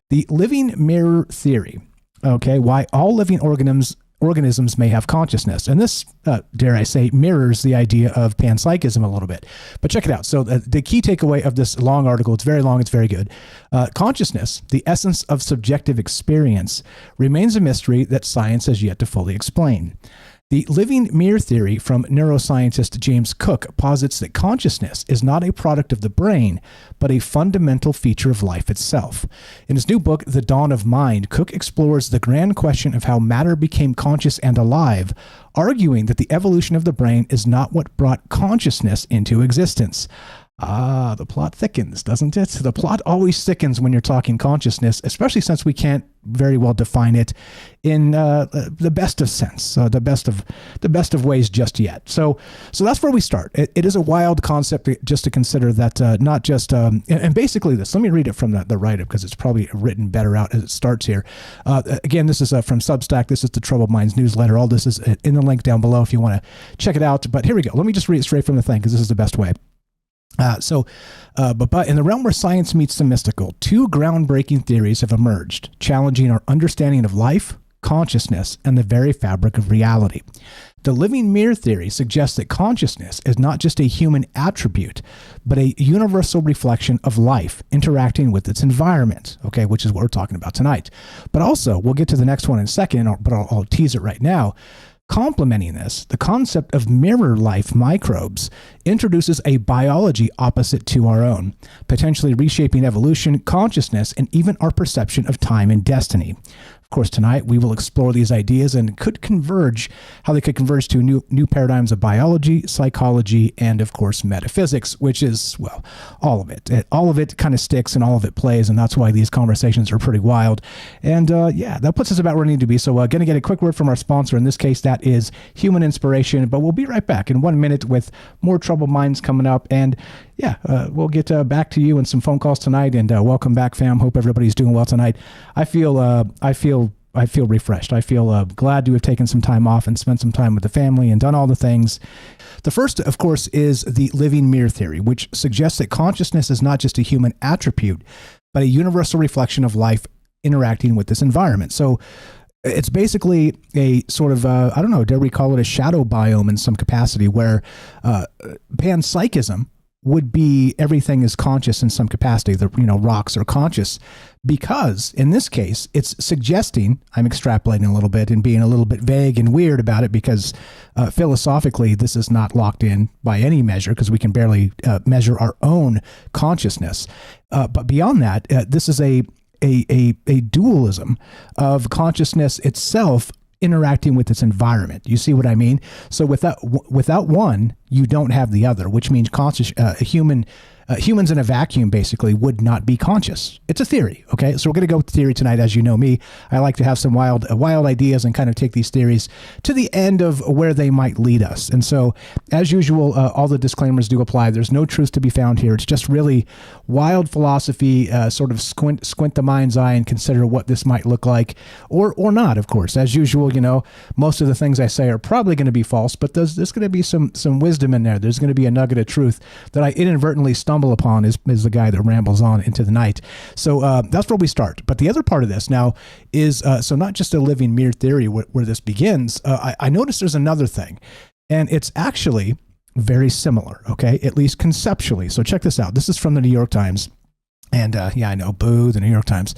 The living mirror theory, okay, why all living organisms may have consciousness. And this, dare I say, mirrors the idea of panpsychism a little bit. But check it out. So the key takeaway of this long article, it's very long, it's very good. Consciousness, the essence of subjective experience, remains a mystery that science has yet to fully explain. The living mirror theory from neuroscientist James Cook posits that consciousness is not a product of the brain, but a fundamental feature of life itself. In his new book, The Dawn of Mind, Cook explores the grand question of how matter became conscious and alive, arguing that the evolution of the brain is not what brought consciousness into existence. The plot thickens, doesn't it? The plot always thickens when you're talking consciousness, especially since we can't very well define it in the best of sense, the best of ways just yet. So that's where we start. It is a wild concept just to consider that not just and basically this. Let me read it from the write-up because it's probably written better out as it starts here. Again, this is from Substack. This is the Troubled Minds newsletter. All this is in the link down below if you want to check it out. But here we go. Let me just read it straight from the thing because this is the best way. But in the realm where science meets the mystical, two groundbreaking theories have emerged, challenging our understanding of life, consciousness, and the very fabric of reality. The living mirror theory suggests that consciousness is not just a human attribute, but a universal reflection of life interacting with its environment, okay, which is what we're talking about tonight. But also, we'll get to the next one in a second, but I'll tease it right now. Complementing this, the concept of mirror life microbes introduces a biology opposite to our own, potentially reshaping evolution, consciousness, and even our perception of time and destiny. Of course, tonight we will explore these ideas and how they could converge to new paradigms of biology, psychology, and of course metaphysics, which is, well, all of it. All of it kind of sticks and all of it plays, and that's why these conversations are pretty wild. And that puts us about where we need to be. So going to get a quick word from our sponsor. In this case, that is Human Inspiration. But we'll be right back in 1 minute with more Troubled Minds coming up. And we'll get back to you and some phone calls tonight. And welcome back, fam. Hope everybody's doing well tonight. I feel refreshed. I feel glad to have taken some time off and spent some time with the family and done all the things. The first, of course, is the living mirror theory, which suggests that consciousness is not just a human attribute, but a universal reflection of life interacting with this environment. So it's basically a sort of, dare we call it a shadow biome in some capacity, where panpsychism would be everything is conscious in some capacity. The rocks are conscious, because in this case it's suggesting, I'm extrapolating a little bit and being a little bit vague and weird about it, because philosophically this is not locked in by any measure, because we can barely measure our own consciousness. But beyond that, this is a dualism of consciousness itself interacting with its environment. You see what I mean? So without one, you don't have the other, which means humans in a vacuum basically would not be conscious. It's a theory, okay? So we're going to go with theory tonight. As you know me, I like to have some wild ideas and kind of take these theories to the end of where they might lead us. And so, as usual, all the disclaimers do apply. There's no truth to be found here. It's just really wild philosophy, sort of squint the mind's eye and consider what this might look like, or not, of course. As usual, most of the things I say are probably going to be false, but there's going to be some wisdom in there. There's going to be a nugget of truth that I inadvertently stumble upon is the guy that rambles on into the night. So that's where we start. But the other part of this now is, so not just a living mirror theory where this begins. I noticed there's another thing, and it's actually very similar, okay, at least conceptually. So check this out. This is from the New York Times. And I know, boo, the New York Times.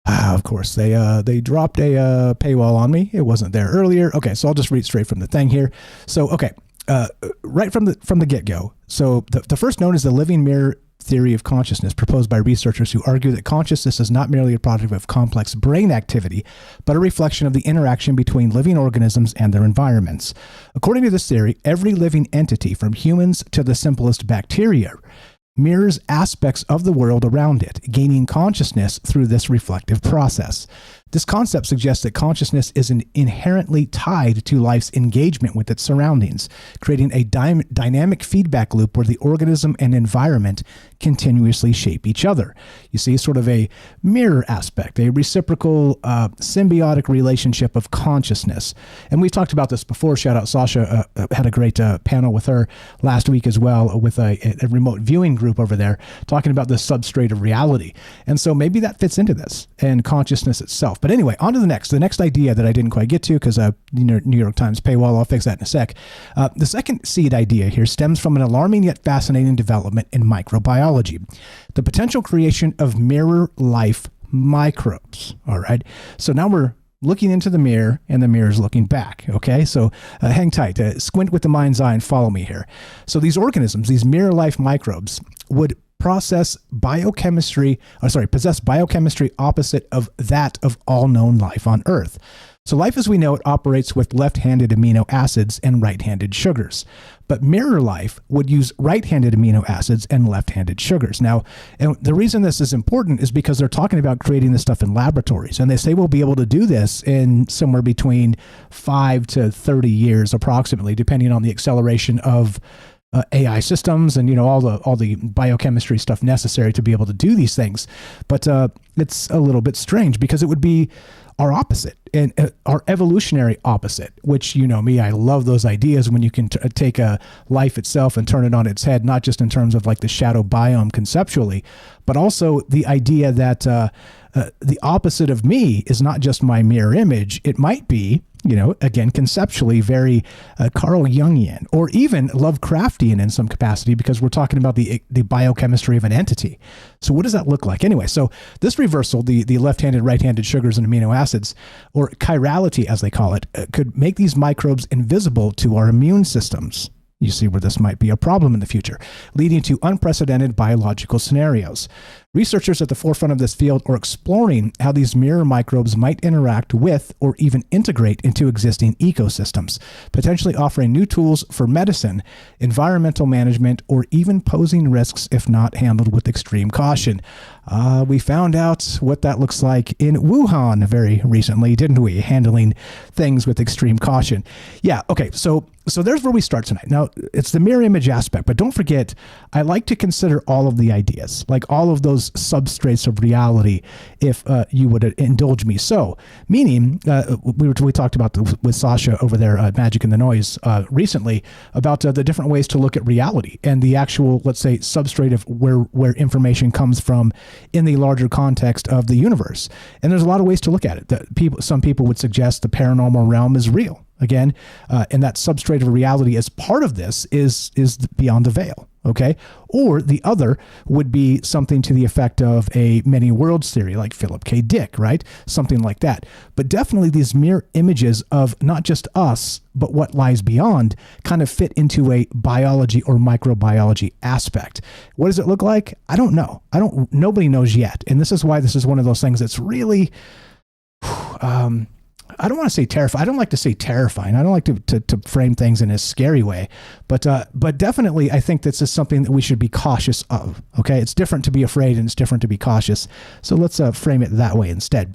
Of course, they dropped a paywall on me. It wasn't there earlier. Okay, so I'll just read straight from the thing here. So, okay. Right from the get-go. So the first known is the living mirror theory of consciousness, proposed by researchers who argue that consciousness is not merely a product of complex brain activity, but a reflection of the interaction between living organisms and their environments. According to this theory, every living entity, from humans to the simplest bacteria, mirrors aspects of the world around it, gaining consciousness through this reflective process. This concept suggests that consciousness is inherently tied to life's engagement with its surroundings, creating a dynamic feedback loop where the organism and environment continuously shape each other. You see sort of a mirror aspect, a reciprocal symbiotic relationship of consciousness. And we've talked about this before. Shout out Sasha, had a great panel with her last week as well with a remote viewing group over there talking about the substrate of reality. And so maybe that fits into this and consciousness itself. But anyway, on to the next idea that I didn't quite get to because New York Times paywall. I'll fix that in a sec. The second seed idea here stems from an alarming yet fascinating development in microbiology. The potential creation of mirror life microbes. All right. So now we're looking into the mirror and the mirror is looking back. Okay. So hang tight, squint with the mind's eye and follow me here. So these organisms, these mirror life microbes would possess biochemistry opposite of that of all known life on Earth. So life as we know it operates with left-handed amino acids and right-handed sugars. But mirror life would use right-handed amino acids and left-handed sugars. Now, and the reason this is important is because they're talking about creating this stuff in laboratories. And they say we'll be able to do this in somewhere between 5 to 30 years approximately, depending on the acceleration of AI systems and all the biochemistry stuff necessary to be able to do these things. But it's a little bit strange because it would be our opposite and our evolutionary opposite, which me, I love those ideas when you can take a life itself and turn it on its head, not just in terms of like the shadow biome conceptually, but also the idea that the opposite of me is not just my mirror image. It might be, again, conceptually very Carl Jungian or even Lovecraftian in some capacity, because we're talking about the biochemistry of an entity. So what does that look like? Anyway, so this reversal, the left-handed, right-handed sugars and amino acids, or chirality as they call it, could make these microbes invisible to our immune systems. You see where this might be a problem in the future, leading to unprecedented biological scenarios. Researchers at the forefront of this field are exploring how these mirror microbes might interact with or even integrate into existing ecosystems, potentially offering new tools for medicine, environmental management, or even posing risks if not handled with extreme caution. We found out what that looks like in Wuhan very recently, didn't we? Handling things with extreme caution. Yeah, okay, so there's where we start tonight. Now, it's the mirror image aspect, but don't forget, I like to consider all of the ideas, like all of those substrates of reality, if you would indulge me. So, meaning, we talked about with Sasha over there, Magic and the Noise, recently, about the different ways to look at reality and the actual, let's say, substrate of where information comes from in the larger context of the universe. And there's a lot of ways to look at it. Some people would suggest the paranormal realm is real. Again, and that substrate of reality as part of this is beyond the veil, okay? Or the other would be something to the effect of a many worlds theory, like Philip K. Dick, right? Something like that. But definitely these mirror images of not just us, but what lies beyond kind of fit into a biology or microbiology aspect. What does it look like? I don't know. Nobody knows yet. And this is why this is one of those things that's really, I don't want to say terrifying. I don't like to say terrifying. I don't like to frame things in a scary way, but definitely I think this is something that we should be cautious of. Okay. It's different to be afraid and it's different to be cautious. So let's frame it that way instead.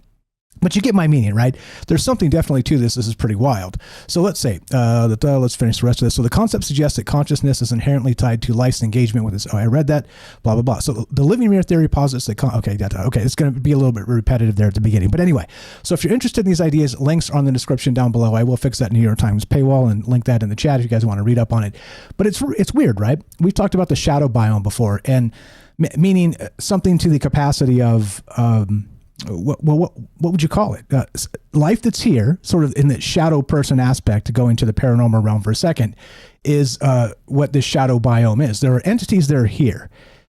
But you get my meaning, right? There's something definitely to this. This is pretty wild. So let's say, let's finish the rest of this. So the concept suggests that consciousness is inherently tied to life's engagement with its, I read that, blah, blah, blah. So the living mirror theory posits that, okay, it's going to be a little bit repetitive there at the beginning. But anyway, so if you're interested in these ideas, links are on the description down below. I will fix that New York Times paywall and link that in the chat if you guys want to read up on it. But it's weird, right? We've talked about the shadow biome before, and meaning something to the capacity of, what would you call it? Life that's here, sort of in the shadow person aspect, to go into the paranormal realm for a second, is what this shadow biome is. There are entities that are here,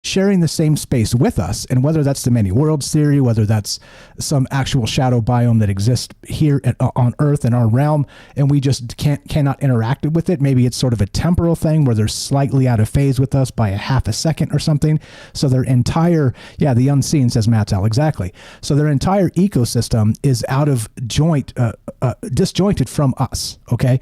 sharing the same space with us, and whether that's the many worlds theory, whether that's some actual shadow biome that exists here on Earth in our realm, and we just cannot interact with it. Maybe it's sort of a temporal thing where they're slightly out of phase with us by a half a second or something. So their entire, the unseen, says Matzal, exactly. So their entire ecosystem is out of joint, disjointed from us. Okay.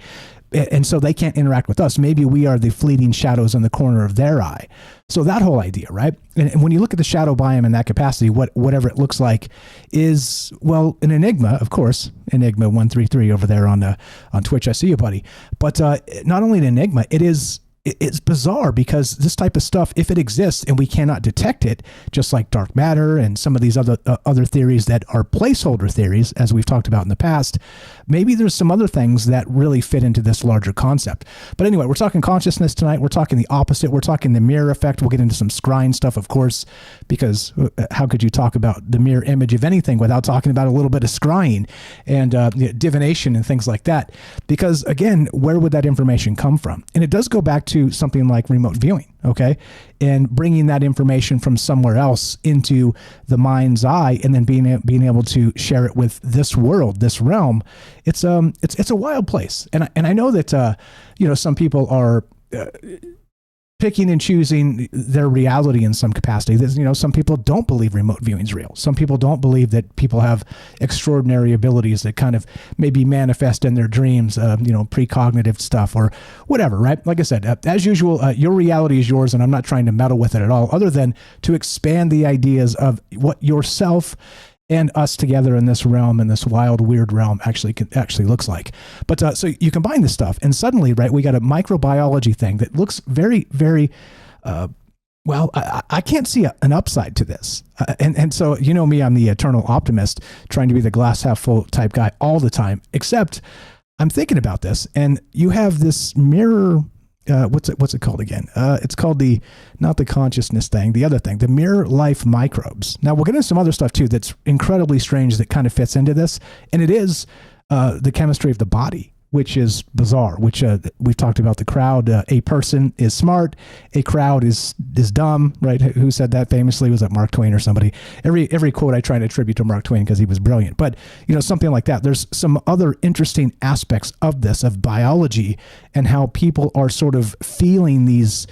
And so they can't interact with us. Maybe we are the fleeting shadows in the corner of their eye. So that whole idea, right? And when you look at the shadow biome in that capacity, whatever it looks like is, well, an enigma, of course, Enigma 133 over there on Twitch. I see you, buddy. But not only an enigma, it's bizarre because this type of stuff, if it exists and we cannot detect it, just like dark matter and some of these other theories that are placeholder theories, as we've talked about in the past, maybe there's some other things that really fit into this larger concept. But anyway, we're talking consciousness tonight. We're talking the opposite. We're talking the mirror effect. We'll get into some scrying stuff, of course, because how could you talk about the mirror image of anything without talking about a little bit of scrying and divination and things like that? Because again, where would that information come from? And it does go back to something like remote viewing, okay? And bringing that information from somewhere else into the mind's eye and then being able to share it with this world, this realm. It's a wild place. And I know that, some people are picking and choosing their reality in some capacity. Some people don't believe remote viewing is real. Some people don't believe that people have extraordinary abilities that kind of maybe manifest in their dreams, precognitive stuff or whatever, right? Like I said, as usual, your reality is yours, and I'm not trying to meddle with it at all, other than to expand the ideas of what yourself and us together in this realm, in this wild, weird realm actually looks like. But so you combine this stuff and suddenly, right, we got a microbiology thing that looks very, very, I can't see an upside to this. And so, me, I'm the eternal optimist, trying to be the glass half full type guy all the time, except I'm thinking about this and you have this mirror. What's it called again? It's called not the consciousness thing, the other thing, the mirror life microbes. Now we'll get into some other stuff too that's incredibly strange that kind of fits into this. And it is the chemistry of the body, which is bizarre, which we've talked about the crowd. A person is smart, a crowd is dumb, right? Who said that famously? Was that Mark Twain or somebody? Every quote I try to attribute to Mark Twain because he was brilliant. But, something like that. There's some other interesting aspects of this, of biology and how people are sort of feeling these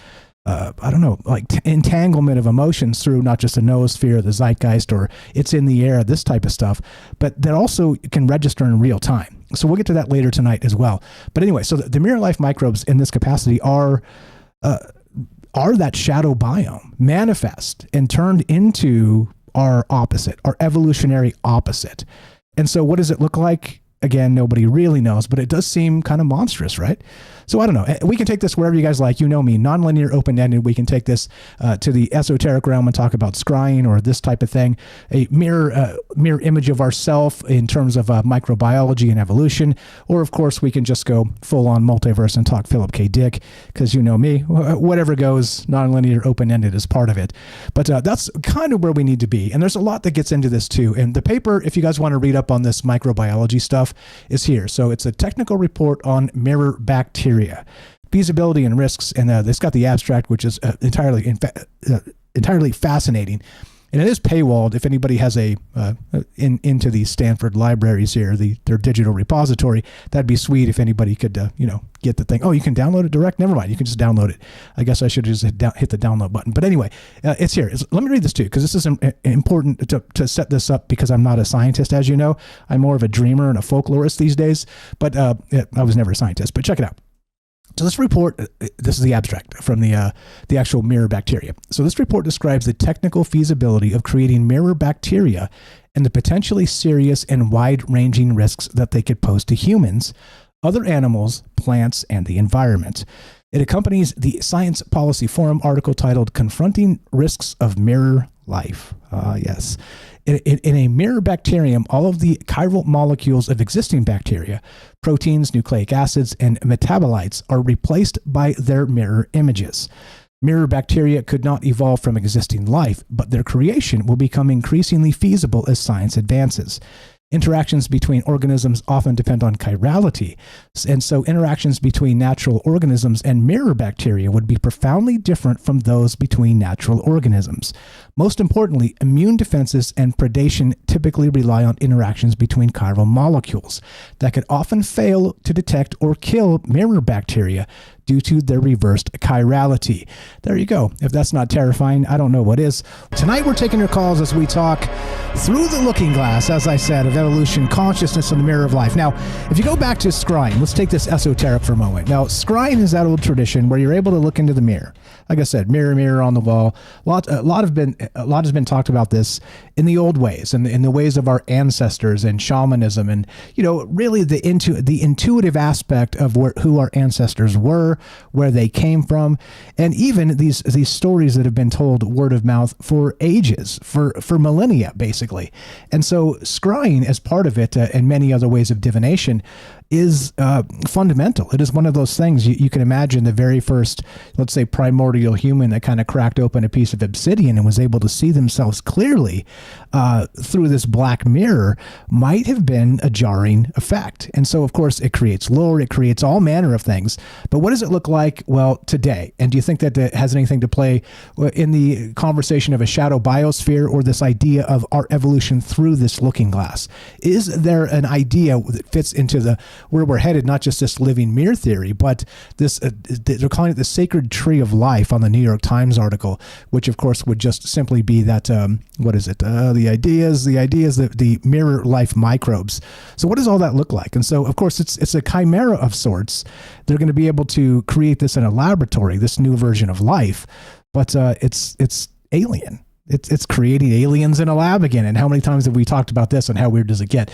entanglement of emotions through not just the noosphere, the zeitgeist, or it's in the air, this type of stuff, but that also can register in real time. So we'll get to that later tonight as well. But anyway, so the mirror life microbes in this capacity are that shadow biome manifest and turned into our opposite, our evolutionary opposite. And so what does it look like? Again, nobody really knows, but it does seem kind of monstrous, right? So I don't know. We can take this wherever you guys like. You know me, nonlinear, open-ended. We can take this to the esoteric realm and talk about scrying or this type of thing. A mirror image of ourself in terms of microbiology and evolution. Or, of course, we can just go full-on multiverse and talk Philip K. Dick, because you know me. Whatever goes, nonlinear, open-ended is part of it. But that's kind of where we need to be. And there's a lot that gets into this, too. And the paper, if you guys want to read up on this microbiology stuff, is here. So it's a technical report on mirror bacteria, feasibility and risks, and it's got the abstract, which is entirely fascinating, and it is paywalled. If anybody has into the Stanford libraries here, their digital repository, that'd be sweet. If anybody could, get the thing. Oh, you can download it direct. Never mind, you can just download it. I guess I should have just hit the download button. But anyway, it's here. Let me read this too, because this is important to set this up, because I'm not a scientist, as you know. I'm more of a dreamer and a folklorist these days. But I was never a scientist. But check it out. So this report, this is the abstract from the actual mirror bacteria. So this report describes the technical feasibility of creating mirror bacteria and the potentially serious and wide-ranging risks that they could pose to humans, other animals, plants, and the environment. It accompanies the Science Policy Forum article titled "Confronting Risks of Mirror Life." Yes. In a mirror bacterium, all of the chiral molecules of existing bacteria, proteins, nucleic acids, and metabolites are replaced by their mirror images. Mirror bacteria could not evolve from existing life, but their creation will become increasingly feasible as science advances. Interactions between organisms often depend on chirality, and so interactions between natural organisms and mirror bacteria would be profoundly different from those between natural organisms. Most importantly, immune defenses and predation typically rely on interactions between chiral molecules that could often fail to detect or kill mirror bacteria due to their reversed chirality. There you go. If that's not terrifying, I don't know what is. Tonight we're taking your calls as we talk through the looking glass, as I said, of evolution, consciousness, and the mirror of life. Now, if you go back to scrying, let's take this esoteric for a moment. Now, scrying is that old tradition where you're able to look into the mirror. Like I said, mirror, mirror on the wall. A lot has been talked about this in the old ways, and in the ways of our ancestors and shamanism, and really the intuitive aspect of who our ancestors were, where they came from, and even these stories that have been told word of mouth for ages, for millennia, basically. And so scrying, as part of it, and many other ways of divination, is fundamental. It is one of those things you can imagine the very first, let's say, primordial human that kind of cracked open a piece of obsidian and was able to see themselves clearly through this black mirror might have been a jarring effect. And so, of course, it creates lore, it creates all manner of things. But what does it look like, well, today? And do you think that it has anything to play in the conversation of a shadow biosphere, or this idea of our evolution through this looking glass? Is there an idea that fits into where we're headed, not just this living mirror theory, but this, they're calling it the sacred tree of life on the New York Times article, which of course would just simply be that, what is it? The ideas, the mirror life microbes. So what does all that look like? And so, of course, it's a chimera of sorts. They're going to be able to create this in a laboratory, this new version of life, but it's alien. It's creating aliens in a lab again. And how many times have we talked about this, and how weird does it get?